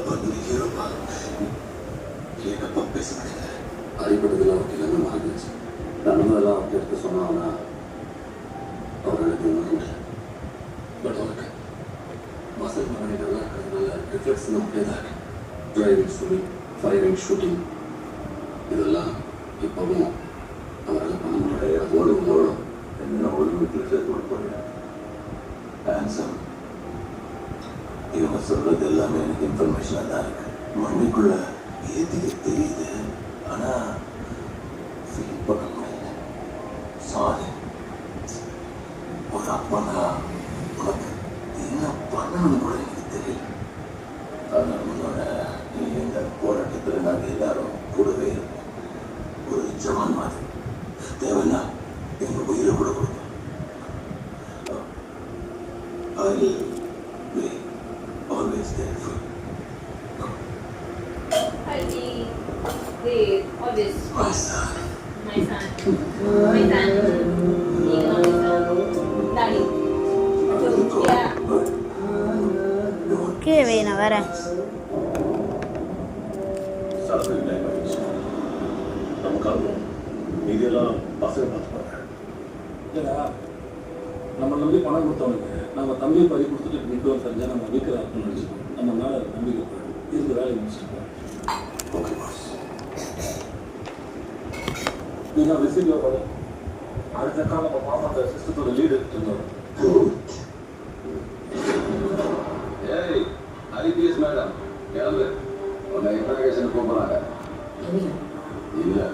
பண்ணுங்க ஹீரோப்பா. கேட்டப்பா பேச மாட்டேங்க. அடிப்பட்டதெல்லாம் அவருக்கு எல்லாமே மறந்துச்சு. நடந்ததெல்லாம் அவருக்கு எடுத்து சொன்னாங்கன்னா அவர்களுக்கு ஒன்றும் இல்லை. பட் அவருக்கு மசல் மரணிகள்லாம் இருக்கிறதுனால ரிஃப்ளெக்ஷன் அப்படியே தான் இருக்கு. டிரைவிங், ஸ்விமிங், ஃபயரிங், ஷூட்டிங் இதெல்லாம் இப்பவும் அவரால் பண்ண முடியாது. ஓடும் என்ன ஒரு வீட்டில் சேர்த்து கொடுப்பாங்க. ஹேண்ட்ஸம் இவங்க சொல்றது எல்லாமே எனக்கு இன்ஃபர்மேஷனாக தான் இருக்கு. மண்ணுக்குள்ள ஏத்திக்க தெரியுது, ஆனா ஃபீல் பண்ண முடியல. சாரி. ஒரு அப்பனா உனக்கு என்ன பண்ணணும்னு கூட எனக்கு தெரியல. ஆனா உன்னோட நீ எங்க போராட்டத்தில் நாங்கள் எல்லாரும் கூடவே இருப்போம். ஒரு ஜவான் மாதிரி தேவைன்னா எங்க உயிரை கூட கொடுப்போம். I'll be always there for you. I'll be there always. My son. My son. My son. Being my son. Daddy. So, yeah. கீழே வை, நான் வரேன். சரக்கு டைம் ஆயிடுச்சு. நம்ம கிளம்புவோம். மீதியெல்லாம் பசங்க பார்த்துப்பாங்க. இல்லைடா, நம்ம நம்பி பணம் கொடுத்தவனுக்கு நம்ம தம்பியை பறி கொடுத்துட்டு நிற்கிறோம் தெரிஞ்சால் நம்ம வீக்கில் இருக்குன்னு நினச்சிப்போம். நம்ம மேலே நம்பிக்கை போயிடும். இருந்த வேலையை முடிச்சுட்டு ஓகே பாஸ். நீங்கள் ரிசீவ் பண்ணி அடுத்த காலம் நம்ம மாமாவோட சிஸ்டத்தோட லீடு எடுத்துருந்தோம். ஏய் ஐபிஎஸ் மேடம் கிளம்பு. உன்னை இன்ட்ராகேஷன் கூப்பிட்றாங்க. இல்லை